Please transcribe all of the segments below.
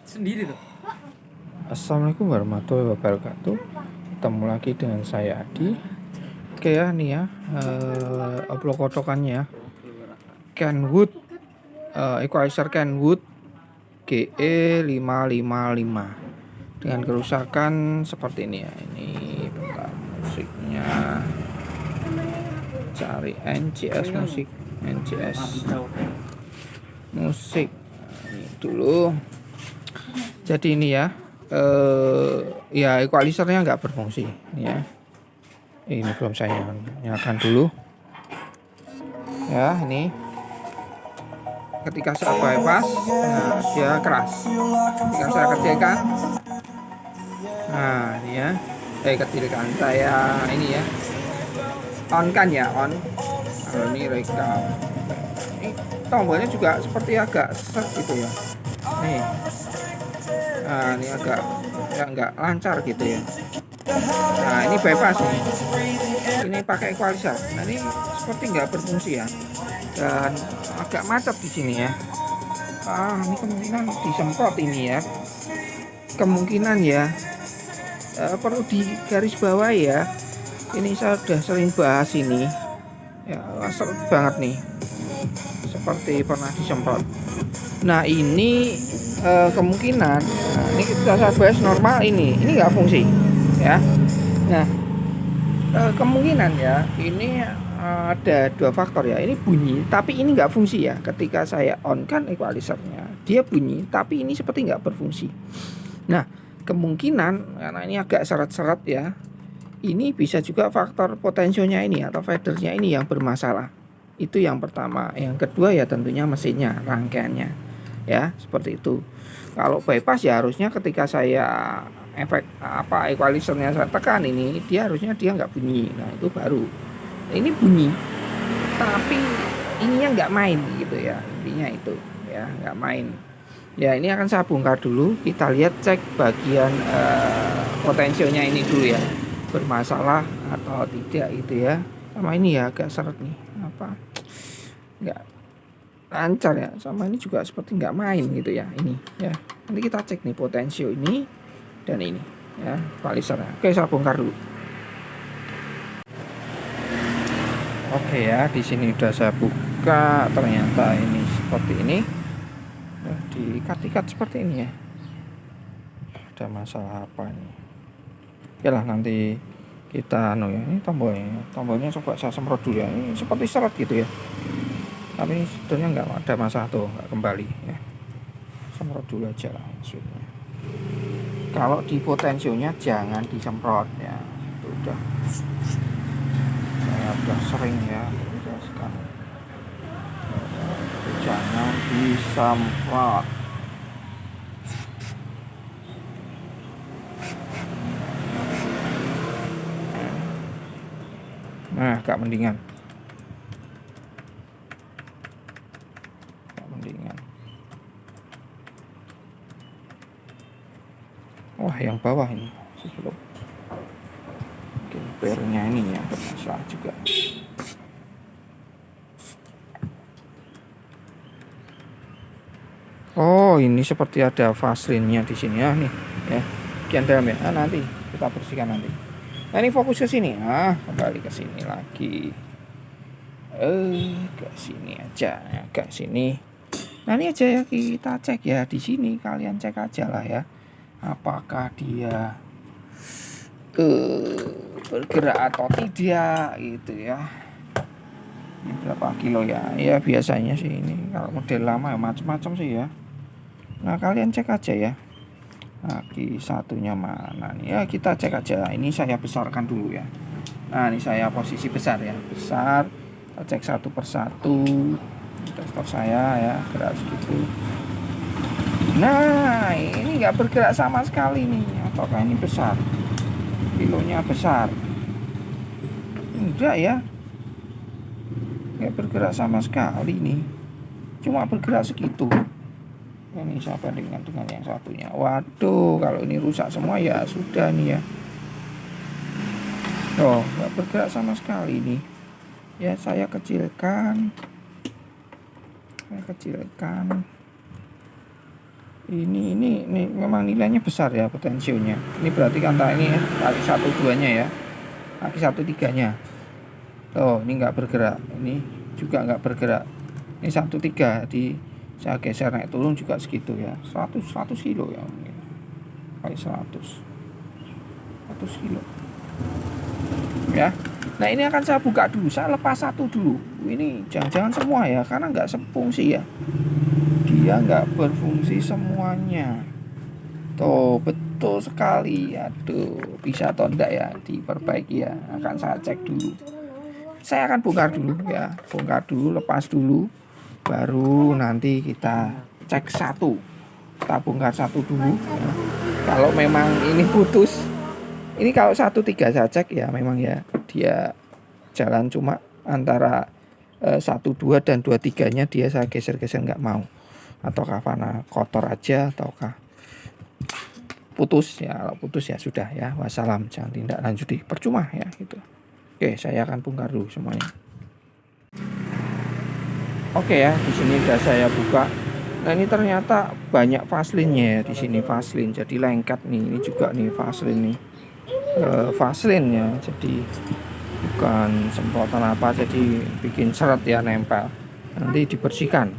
Sendiri tuh. Assalamualaikum warahmatullahi wabarakatuh. Ketemu lagi dengan saya Adi. Oke ya, nih ya, upload kotokannya Kenwood, equalizer Kenwood GE555 dengan kerusakan seperti ini ya. Ini bentar, musiknya cari NCS musik. Ini dulu. Jadi ini ya, ya equalizernya nggak berfungsi ya. Ini belum saya nyalakan dulu ya. Ini ketika saya bypass, nah dia keras. Ketika saya kecilkan, nah ini ya, kecilkan, saya ini ya, on kan ya, on. Kalau ini rekam, ini tombolnya juga seperti agak set gitu ya. Nih, nah ini agak ya nggak lancar gitu ya. Nah ini bypass nih, ini pakai equalizer. Nah ini seperti nggak berfungsi ya, dan agak macet di sini ya. Ini kemungkinan disemprot ini ya, kemungkinan ya, perlu digaris bawah ya. Ini saya sudah sering bahas ini ya, seret banget nih, seperti pernah disemprot. Nah ini kemungkinan, nah, ini kita saya bahas normal, ini nggak fungsi ya. Nah kemungkinan ya, ini ada dua faktor ya. Ini bunyi tapi ini nggak fungsi ya. Ketika saya on kan equalizernya, dia bunyi tapi ini seperti nggak berfungsi. Nah kemungkinan karena ini agak seret-seret ya, ini bisa juga faktor potensionya ini atau fadernya ini yang bermasalah. Itu yang pertama. Yang kedua ya tentunya mesinnya, rangkaiannya ya, seperti itu. Kalau bypass ya harusnya ketika saya efek equalizernya saya tekan, ini dia harusnya dia nggak bunyi. Nah itu baru. Nah, ini bunyi tapi ininya nggak main gitu ya, intinya itu ya, nggak main ya. Ini akan saya bongkar dulu, kita lihat cek bagian potensionya ini dulu ya, bermasalah atau tidak gitu ya. Sama ini ya agak seret nih, nggak lancar ya, sama ini juga seperti nggak main gitu ya ini ya. Nanti kita cek nih potensio ini dan ini ya, equalizernya. Oke, saya bongkar dulu. Oke ya, di sini udah saya buka, ternyata ini seperti ini, diikat-ikat seperti ini ya. Ada masalah apa ini? Ya lah, nanti kita ya, ini tombolnya coba saya semprot dulu ya. Ini seperti seret gitu ya, tapi sebetulnya nggak ada masalah tuh, nggak kembali ya. Semprot dulu aja lah maksudnya. Kalau di potensionya jangan disemprot ya, itu udah saya udah sering ya jelaskan, jangan disemprot. Nah agak mendingan. Wah yang bawah ini sebelum gambarnya ini yang bermasalah juga. Oh ini seperti ada vaselinnya di sini ya nih ya, bagian dalam ya. Nanti kita bersihkan nanti. Nah ini fokus ke sini, kembali ke sini lagi, ke sini aja ya, ke sini. Nah ini aja ya, kita cek ya di sini, kalian cek aja lah ya, apakah dia bergerak atau tidak gitu ya. Ini berapa kilo ya? Ya biasanya sih ini kalau model lama ya macam-macam sih ya. Nah kalian cek aja ya. Aki satunya mana nih ya, kita cek aja. Ini saya besarkan dulu ya. Nah ini saya posisi besar ya, besar. Kita cek satu persatu. Testor saya ya, gerak segitu. Nah ini nggak bergerak sama sekali nih. Apakah ini besar? Kilonya besar? Enggak ya, nggak bergerak sama sekali nih, cuma bergerak segitu. Ini saya bandingkan dengan yang satunya. Waduh, kalau ini rusak semua ya sudah nih ya. Oh, nggak bergerak sama sekali nih ya. Saya kecilkan Ini memang nilainya besar ya potensionya. Ini berarti kata ini ya, kaki 1 2-nya ya, kaki 1 3-nya. Oh, ini nggak bergerak, ini juga nggak bergerak. Ini 1 3 di saya geser naik turun juga segitu ya, 100 kilo ya, kali 100 kilo ya. Nah ini akan saya buka dulu, saya lepas satu dulu. Ini jangan-jangan semua ya, karena nggak sefungsi ya, dia nggak berfungsi semuanya. Tuh betul sekali. Aduh, bisa atau enggak ya diperbaiki ya, akan saya cek dulu. Saya akan bongkar dulu ya, bongkar dulu, lepas dulu, baru nanti kita cek satu. Kita bongkar satu dulu ya. Kalau memang ini putus, ini kalau 1 3 saya cek ya, memang ya dia jalan cuma antara 1 2 dan 2 3-nya dia saya geser-geser nggak mau, ataukah karena kotor aja, ataukah putus ya. Kalau putus ya sudah ya, wassalam, jangan tindak lanjuti, percuma ya gitu. Oke, saya akan bongkar dulu semuanya. Oke ya, di sini udah saya buka. Nah ini ternyata banyak vaselinnya ya di sini, vaselin jadi lengket nih. Ini juga nih vaselin nih, vaselin ya, jadi bukan semprotan apa, jadi bikin seret ya, nempel, nanti dibersihkan.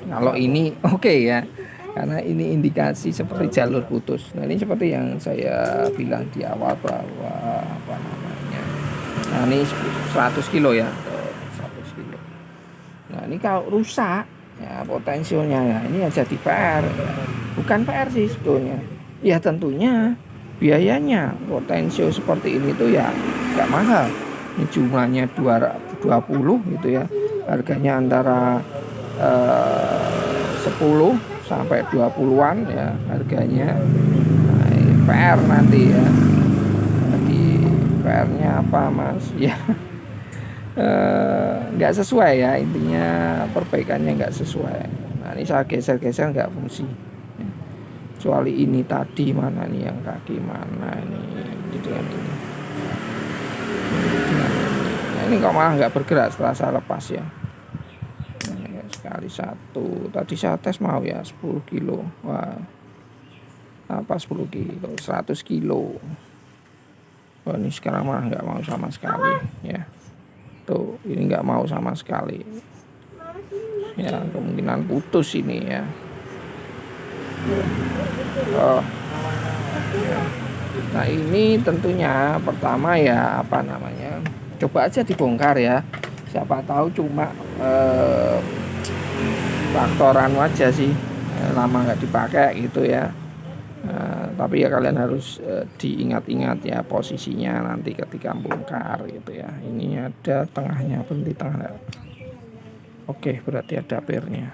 Kalau ini oke ya, karena ini indikasi seperti jalur putus. Nah ini seperti yang saya bilang di awal bahwa apa namanya, nah ini 100 kilo ya, 100 kilo. Nah ini kalau rusak ya potensialnya ya, ini ya jadi PR ya. Bukan PR sih sebetulnya ya, tentunya biayanya potensial seperti ini tuh ya nggak mahal. Ini jumlahnya 20 gitu ya, harganya antara 10 sampai 20-an ya harganya. Nah, PR nanti ya, jadi PR-nya apa mas ya, nggak sesuai ya, intinya perbaikannya nggak sesuai. Nah ini saya geser-geser nggak fungsi, kecuali ini tadi, mana nih yang kaki mana ini, gitu kan ini. Nah ini kok malah nggak bergerak setelah saya lepas ya. Nah, sekali satu, tadi saya tes mau ya 10 kilo, wah apa 10 kilo, 100 kilo. Wah ini sekarang malah nggak mau sama sekali ya. Tuh ini nggak mau sama sekali ya, kemungkinan putus ini ya. Oh ya. Nah ini tentunya pertama ya apa namanya, coba aja dibongkar ya, siapa tahu cuma faktoran aja sih, lama nggak dipakai gitu ya. Tapi ya kalian harus diingat-ingat ya posisinya nanti ketika bongkar gitu ya. Ini ada tengahnya, berhenti tengah. Oke, berarti ada pernya.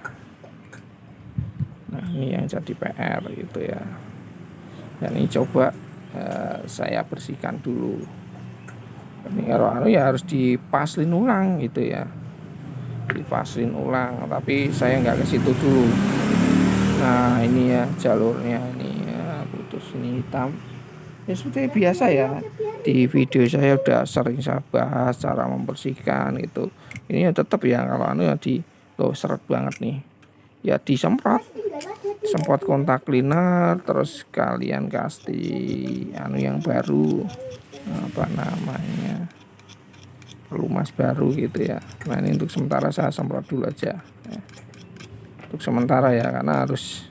Nah ini yang jadi PR gitu ya. Dan ini coba saya bersihkan dulu. Ini kalau ya harus dipaslin ulang gitu ya, dipaslin ulang, tapi saya nggak ke situ dulu. Nah ini ya jalurnya ini ya, putus ini hitam ya, seperti biasa ya, di video saya udah sering saya bahas cara membersihkan gitu. Ini ya tetap ya, kalau ya di seret banget nih ya, disemprot kontak cleaner, terus kalian kasih yang baru, apa namanya, pelumas baru gitu ya. Nah ini untuk sementara saya semprot dulu aja ya. Untuk sementara ya, karena harus,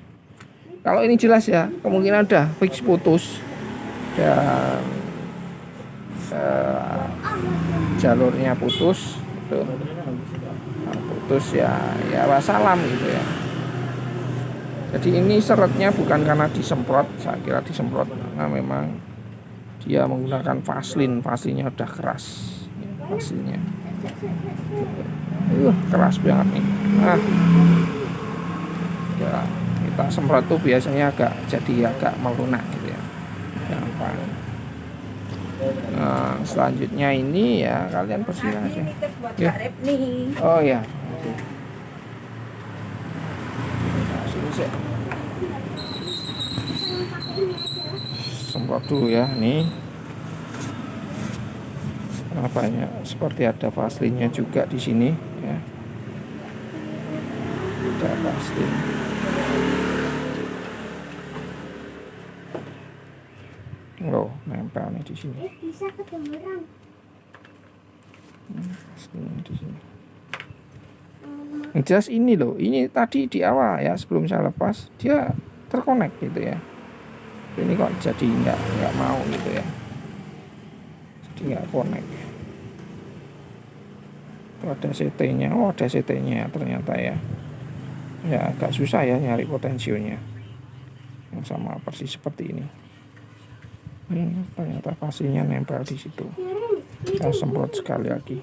kalau ini jelas ya kemungkinan udah fix putus dan jalurnya putus gitu. Nah, putus ya wassalam gitu ya. Jadi ini seretnya bukan karena disemprot, saya kira disemprot karena memang dia menggunakan vaselinnya udah keras vaselinnya, keras banget nih. Nah ya, kita semprot tuh biasanya agak melunak gitu ya, gampang. Nah selanjutnya ini ya kalian bersihkan aja ya. Oh ya, semprot dulu ya. Nih apanya, seperti ada vaselinnya juga di sini ya, ada vaselin. di sini. Bisa kedengeran. Di sini. Yang jelas ini loh, ini tadi di awal ya sebelum saya lepas dia terkonek gitu ya. Ini kok jadi nggak mau gitu ya. Jadi nggak connect. Itu ada CT-nya, oh ada CT-nya ternyata ya. Ya agak susah ya nyari potensionya. Yang sama persis seperti ini. Ternyata fasenya nempel di situ. Saya semprot sekali lagi.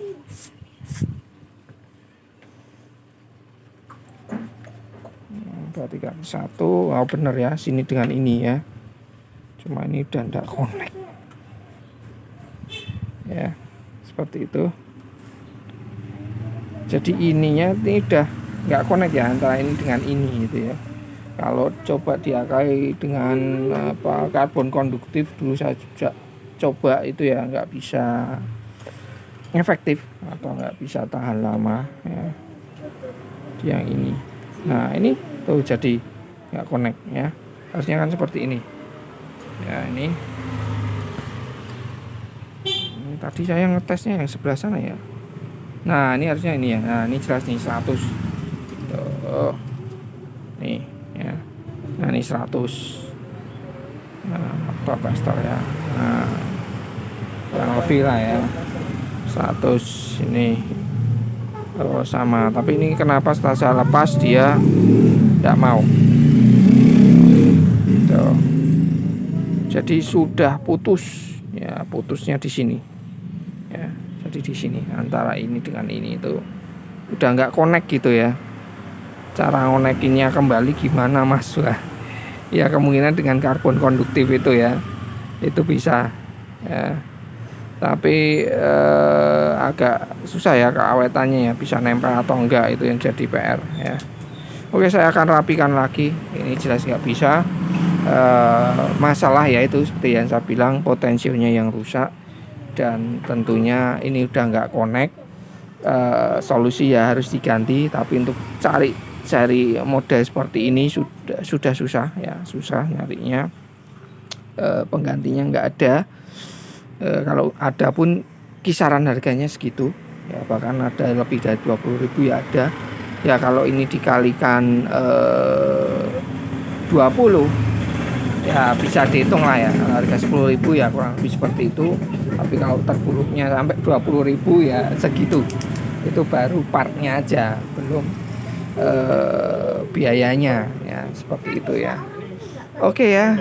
Berarti kan satu, oh bener ya, sini dengan ini ya. Cuma ini udah nggak connect. Ya, seperti itu. Jadi ininya ini udah nggak connect ya antara ini dengan ini gitu ya. Kalau coba diakai dengan karbon konduktif dulu saya juga coba itu ya nggak bisa efektif atau nggak bisa tahan lama ya. Yang ini. Nah ini tuh jadi nggak connect ya. Harusnya kan seperti ini. Ya ini tadi saya ngetesnya yang sebelah sana ya. Nah ini harusnya ini ya. Nah ini jelas nih 100 tuh. Nih ya. Nah ini 100. Nah tester ya. Nah kurang lebih lah ya 100 ini. Oh, sama. Tapi ini kenapa setelah saya lepas dia tidak mau tuh. Jadi sudah putus ya, putusnya di sini ya. Jadi di sini antara ini dengan ini itu udah nggak connect gitu ya. Cara ngonekinnya kembali gimana mas? Wah, ya kemungkinan dengan karbon konduktif itu ya, itu bisa ya. Tapi agak susah ya keawetannya ya, bisa nempel atau enggak itu yang jadi PR ya. Oke, saya akan rapikan lagi. Ini jelas nggak bisa. Masalah ya itu seperti yang saya bilang, potensinya yang rusak dan tentunya ini udah nggak connect. Solusi ya harus diganti, tapi untuk cari model seperti ini sudah susah ya, susah nyarinya. Penggantinya nggak ada. Kalau ada pun kisaran harganya segitu ya, bahkan ada lebih dari 20.000 ya ada ya. Kalau ini dikalikan 20 ya bisa dihitung lah ya, harga 10.000 ya kurang lebih seperti itu. Tapi kalau terburuknya sampai 20.000 ya segitu, itu baru partnya aja, belum biayanya ya, seperti itu ya. Oke ya,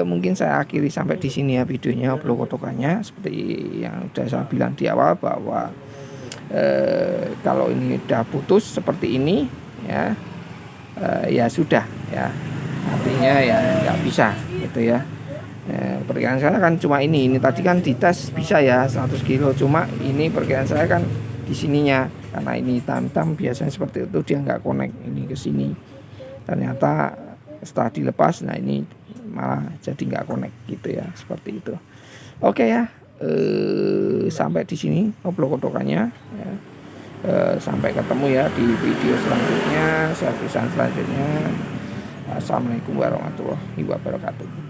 mungkin saya akhiri sampai di sini ya videonya, blog kotokannya. Seperti yang sudah saya bilang di awal bahwa kalau ini udah putus seperti ini ya, ya sudah ya, artinya ya nggak bisa gitu ya. Perkiraan saya kan cuma ini tadi kan dites bisa ya 100 kilo, cuma ini perkiraan saya kan di sininya, karena ini hitam-hitam biasanya seperti itu dia nggak connect ini ke sini. Ternyata setelah dilepas, nah ini malah jadi nggak connect gitu ya, seperti itu. Oke ya, sampai di sini obrol kotokannya ya. Sampai ketemu ya di video selanjutnya, servisan selanjutnya. Assalamualaikum warahmatullahi wabarakatuh.